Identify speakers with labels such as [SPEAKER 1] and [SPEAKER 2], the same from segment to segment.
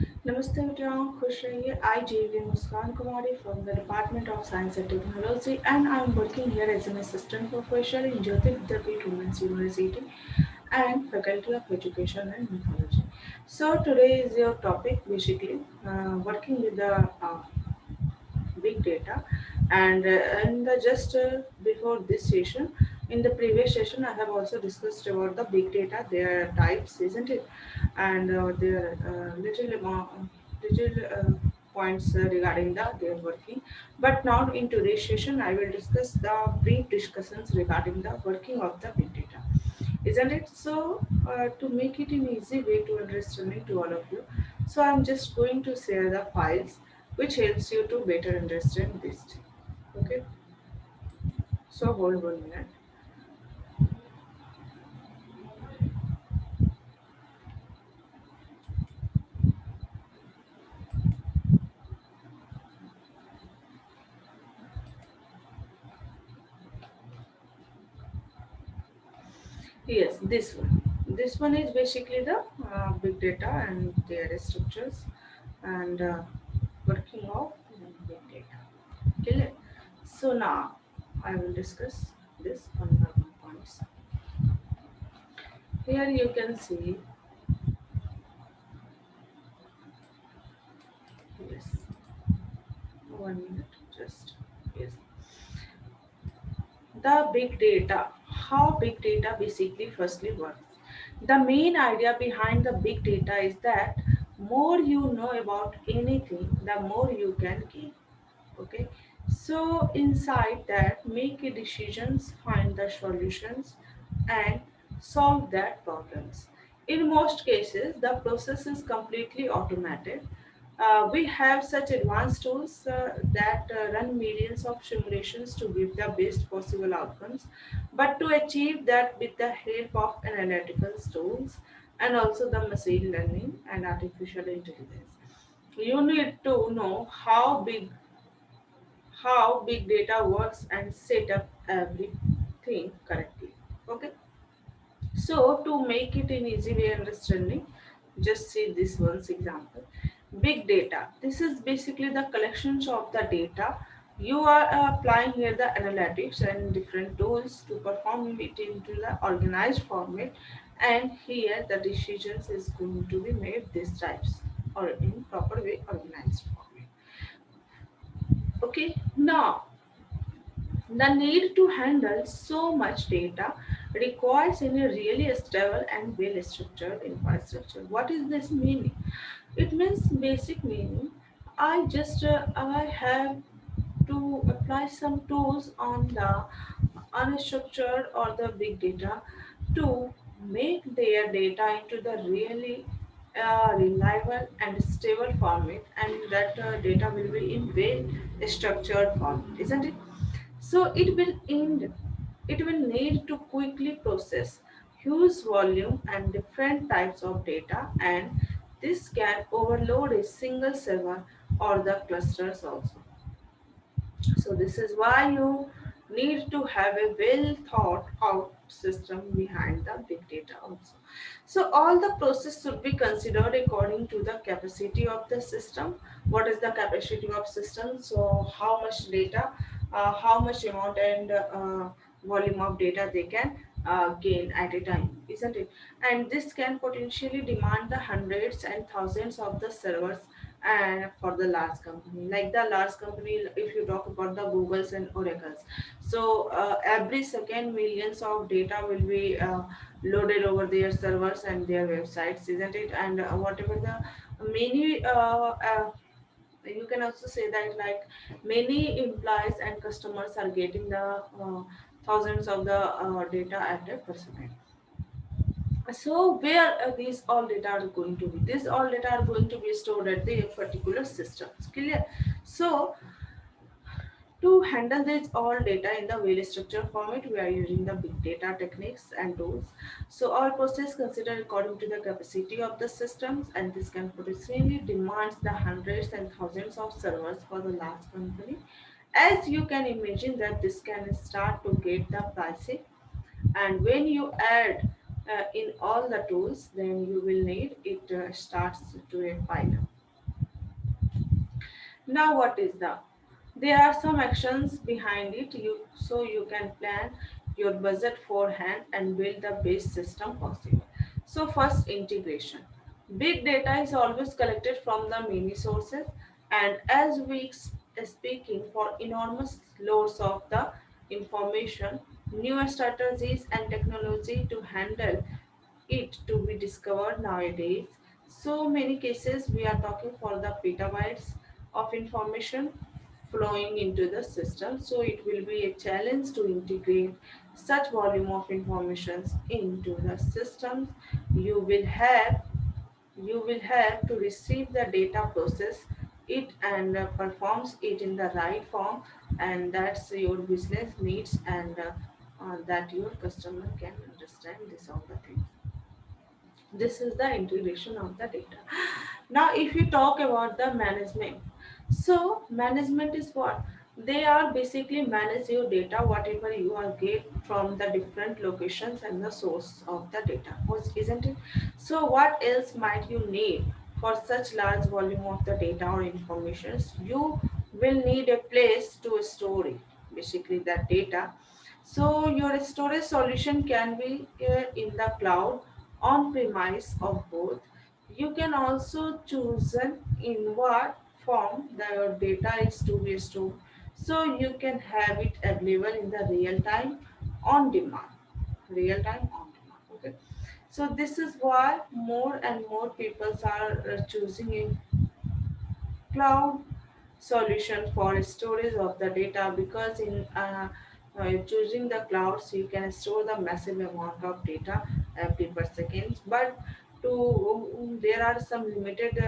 [SPEAKER 1] नमस्ते बेटाओं, खुश रहिए. I JV Muskan Kumari from the Department of Science and Technology, and I am working here as an assistant professor in Vidyapeeth Women's University and Faculty of Education and Mythology. So today is your topic basically working with the big data, and just before this session, in the previous session, I have also discussed about the big data, their types, isn't it, and their little points regarding their working. But now in today's session, I will discuss the brief discussions regarding the working of the big data, isn't it? So to make it an easy way to understanding to all of you, so I'm just going to share the files which helps you to better understand this thing. Okay, so hold 1 minute. Yes, this one is basically the big data and their structures and working of big data. Clear? So now I will discuss this one by one points. Here you can see, yes, 1 minute, just, yes, the big data. How big data basically firstly works. The main idea behind the big data is that more you know about anything, the more you can gain. Okay, so inside that, make a decisions, find the solutions, and solve that problems. In most cases, the process is completely automated. We have such advanced tools that run millions of simulations to give the best possible outcomes. But to achieve that with the help of analytical tools and also the machine learning and artificial intelligence, you need to know how big data works and set up everything correctly. Okay, so to make it an easy way understanding, just see this one's example. Big data. This is basically the collections of the data. You are applying here the analytics and different tools to perform it into the organized format, and here the decisions is going to be made these types or in proper way organized format. Okay, now the need to handle so much data requires a really stable and well structured infrastructure. What is this meaning? It means basic meaning. I have to apply some tools on the unstructured or the big data to make their data into the really reliable and stable format, and that data will be in well structured format, isn't it? So it will need to quickly process huge volume and different types of data, and this can overload a single server or the clusters also. So this is why you need to have a well thought out system behind the big data also. So all the process should be considered according to the capacity of the system. What is the capacity of system? So how much data, how much amount and volume of data they can gain at a time, isn't it? And this can potentially demand the hundreds and thousands of the servers, and for the large company, like the large company, if you talk about the Googles and Oracles, so every second millions of data will be loaded over their servers and their websites, isn't it? And whatever the many you can also say that, like, many employees and customers are getting the thousands of the data at a person. So where these all data are going to be? These all data are going to be stored at the particular systems. Clear? So to handle this all data in the well structured format, we are using the big data techniques and tools. So all process considered according to the capacity of the systems, and this can potentially demands the hundreds and thousands of servers for the large company. As you can imagine that this can start to get the pricing, and when you add in all the tools, then you will need it starts to a pile up. Now what is the, there are some actions behind it, you can plan your budget forehand and build the base system possible. So first, integration. Big data is always collected from the many sources, and as we speaking for enormous loads of the information, newer strategies and technology to handle it to be discovered nowadays. So many cases we are talking for the petabytes of information flowing into the system. So it will be a challenge to integrate such volume of informations into the systems. You will have you will have to receive the data, process it, and performs it in the right form, and that's your business needs, and that your customer can understand this all the things. This is the integration of the data. Now if you talk about the management, so management is what, they are basically manage your data, whatever you are get from the different locations and the source of the data, isn't it? So what else might you need for such large volume of the data or informations? You will need a place to store it, basically that data. So your storage solution can be in the cloud, on premise, of both. You can also choose in what form the data is to be stored. So you can have it available in the real time, on demand. Real time on demand. Okay. So this is why more and more people are choosing a cloud solution for storage of the data, because in choosing the clouds you can store the massive amount of data every per second, but there are some limited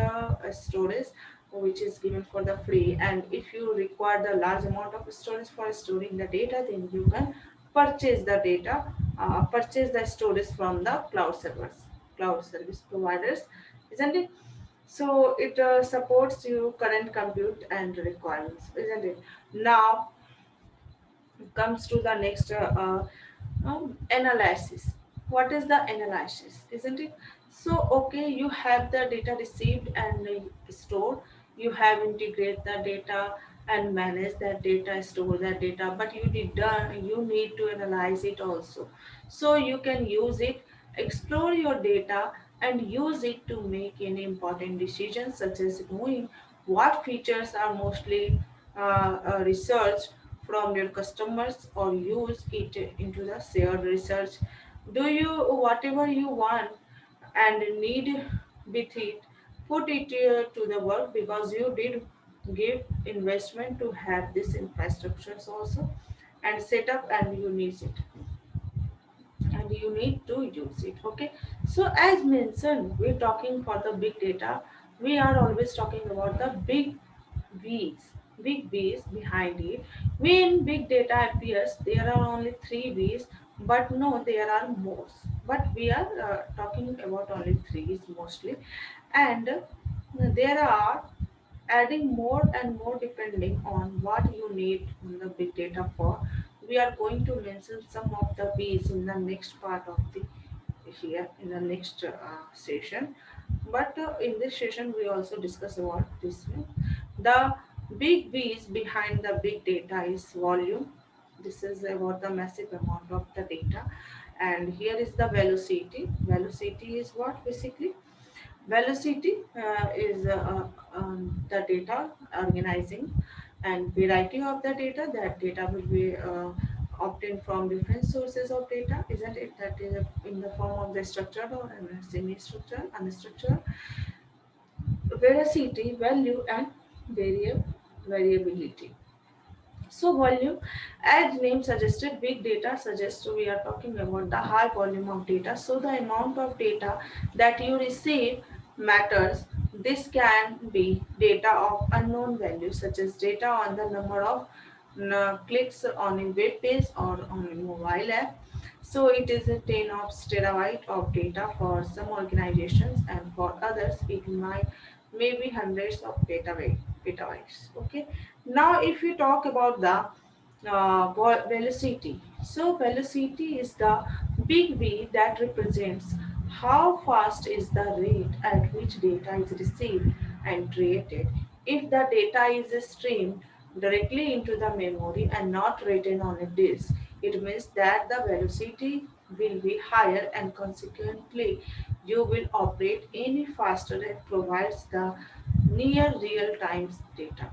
[SPEAKER 1] storage which is given for the free, and if you require the large amount of storage for storing the data, then you can purchase the data, purchase the storage from the cloud service providers, isn't it? So it supports your current compute and requirements, isn't it? Now comes to the next analysis. What is the analysis, isn't it? So okay, you have the data received and stored, you have integrate the data and manage that data, store that data, but you need to analyze it also, so you can use it, explore your data, and use it to make any important decisions, such as knowing what features are mostly researched from your customers, or use it into the shared research. Do you whatever you want and need with it, put it to the work, because you did give investment to have this infrastructures also and set up, and you need it, and you need to use it. Okay, so as mentioned, we're talking for the big data, we are always talking about the V's, big V's behind it. When big data appears, there are only three V's, but no, there are more. But we are talking about only three mostly, and there are adding more and more depending on what you need on the big data for. We are going to mention some of the V's in the next part of the here in the next session, but in this session we also discuss about this. The big V's behind the big data is volume. This is about the massive amount of the data, and here is the velocity. Velocity is what, basically velocity is the data organizing, and variety of the data, that data will be obtained from different sources of data, isn't it? That is in the form of the structured or semi-structured, unstructured. Veracity, value, and variability. So volume, as name suggested, big data suggests we are talking about the high volume of data. So the amount of data that you receive matters. This can be data of unknown value, such as data on the number of clicks on a web page or on a mobile app. So it is a 10 of terabyte of data for some organizations, and for others it might maybe hundreds of petabytes. Okay. Now, if you talk about the velocity, so velocity is the big V that represents how fast is the rate at which data is received and created. If the data is streamed directly into the memory and not written on a disk, it means that the velocity will be higher and consequently you will operate any faster and provides the near real time data.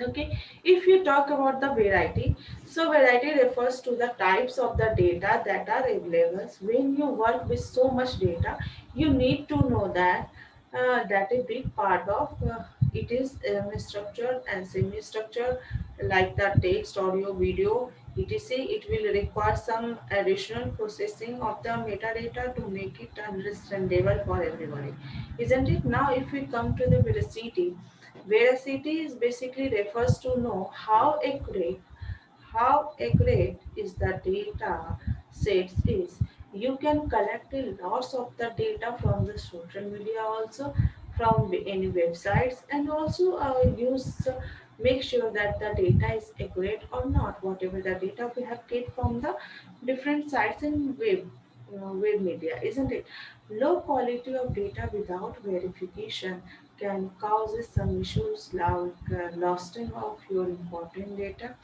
[SPEAKER 1] Okay, if you talk about the variety, so variety refers to the types of the data that are available. When you work with so much data, you need to know that that a big part of it is structured and semi-structured, like the text, audio, video, etc. It will require some additional processing of the metadata to make it understandable for everybody, isn't it? Now, if we come to the velocity. Veracity is basically refers to know how accurate is the data sets is. You can collect a lots of the data from the social media also, from any websites, and also use make sure that the data is accurate or not. Whatever the data we have get from the different sites and web media, isn't it? Low quality of data without verification can cause some issues like losing of your important data.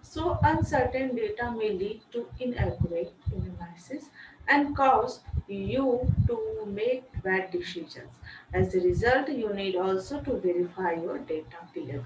[SPEAKER 1] So, uncertain data may lead to inaccurate analysis and cause you to make bad decisions. As a result, you need also to verify your data delivery.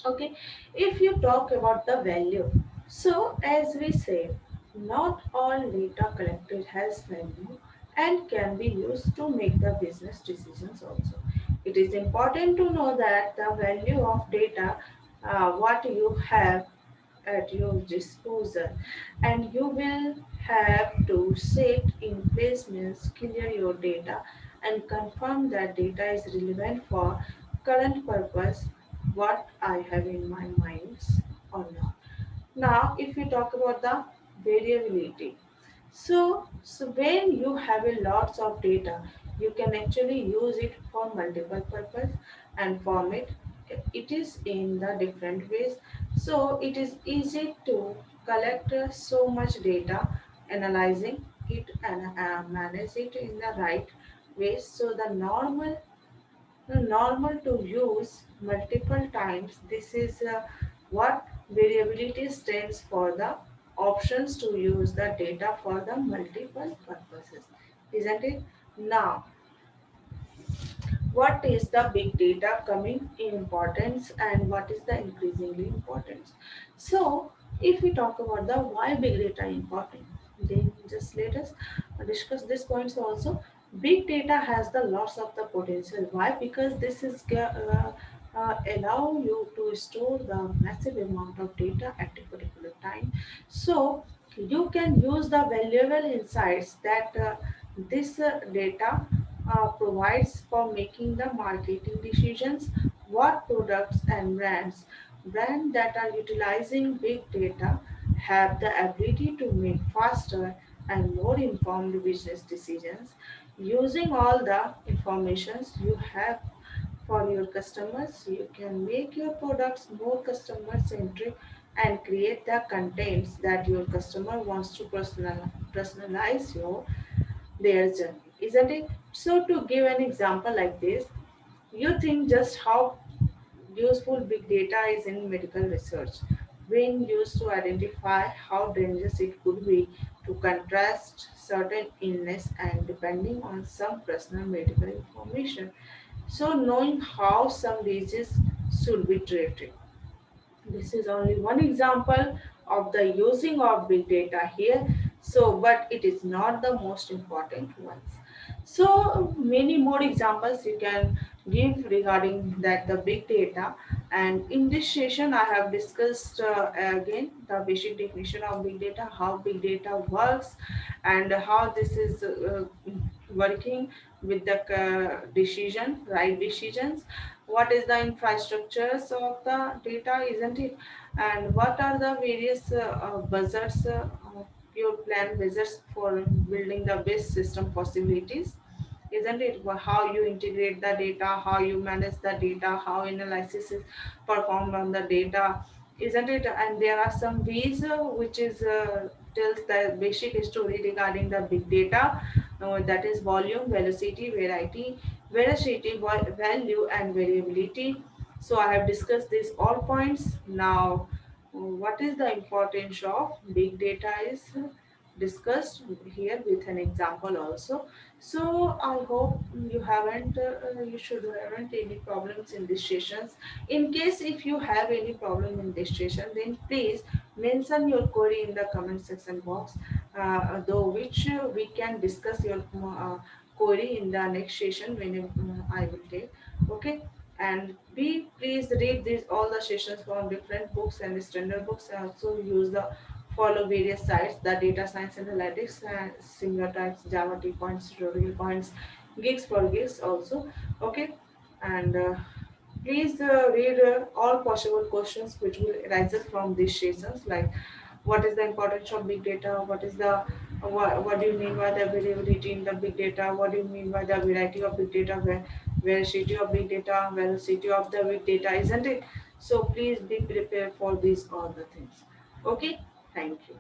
[SPEAKER 1] Okay, if you talk about the value, so as we say, not all data collected has value and can be used to make the business decisions also. It is important to know that the value of data, what you have at your disposal, and you will have to set in placements, clear your data, and confirm that data is relevant for current purpose, what I have in my mind or not. Now, if we talk about the variability, so when you have a lots of data, you can actually use it for multiple purpose and format. It is in the different ways. So it is easy to collect so much data, analyzing it and manage it in the right way. So the normal to use multiple times. This is what variability stands for, the options to use the data for the multiple purposes, isn't it? Now, what is the big data coming in importance and what is the increasingly importance? So if we talk about the why big data important, then just let us discuss this points also. Big data has the lots of the potential. Why? Because this is allow you to store the massive amount of data at a particular time. So you can use the valuable insights that this data provides for making the marketing decisions. What products and brands that are utilizing big data have the ability to make faster and more informed business decisions using all the informations you have for your customers. You can make your products more customer centric and create the contents that your customer wants to personalize their journey, isn't it? So, to give an example like this, you think just how useful big data is in medical research when used to identify how dangerous it could be to contrast certain illness and depending on some personal medical information. So, knowing how some diseases should be treated. This is only one example of the using of big data here. So, but it is not the most important ones. So many more examples you can give regarding that the big data. And in this session, I have discussed again the basic definition of big data, how big data works, and how this is working with the right decisions. What is the infrastructures of the data, isn't it? And what are the various buzzards, pure plan buzzards for building the best system possibilities, isn't it? How you integrate the data, how you manage the data, how analysis is performed on the data, isn't it? And there are some ways which is tells the basic story regarding the big data. that is volume, velocity, value, and variability. So I have discussed these all points. Now, what is the importance of big data is discussed here with an example also. So I hope you should haven't any problems in these sessions. In case if you have any problem in this session, then please mention your query in the comment section box, though which we can discuss your query in the next session when I will take. Okay, and be please read these all the sessions from different books and standard books, and also use the follow various sites, the data science analytics and similar types, Java T points, tutorial points, gigs for gigs also. Okay, and please read all possible questions which will arise from these sessions, like what is the importance of big data, what do you mean by the variability in the big data, what do you mean by the variety of big data, variety of big data, velocity of the big data, isn't it? So please be prepared for these all the things. Okay, thank you.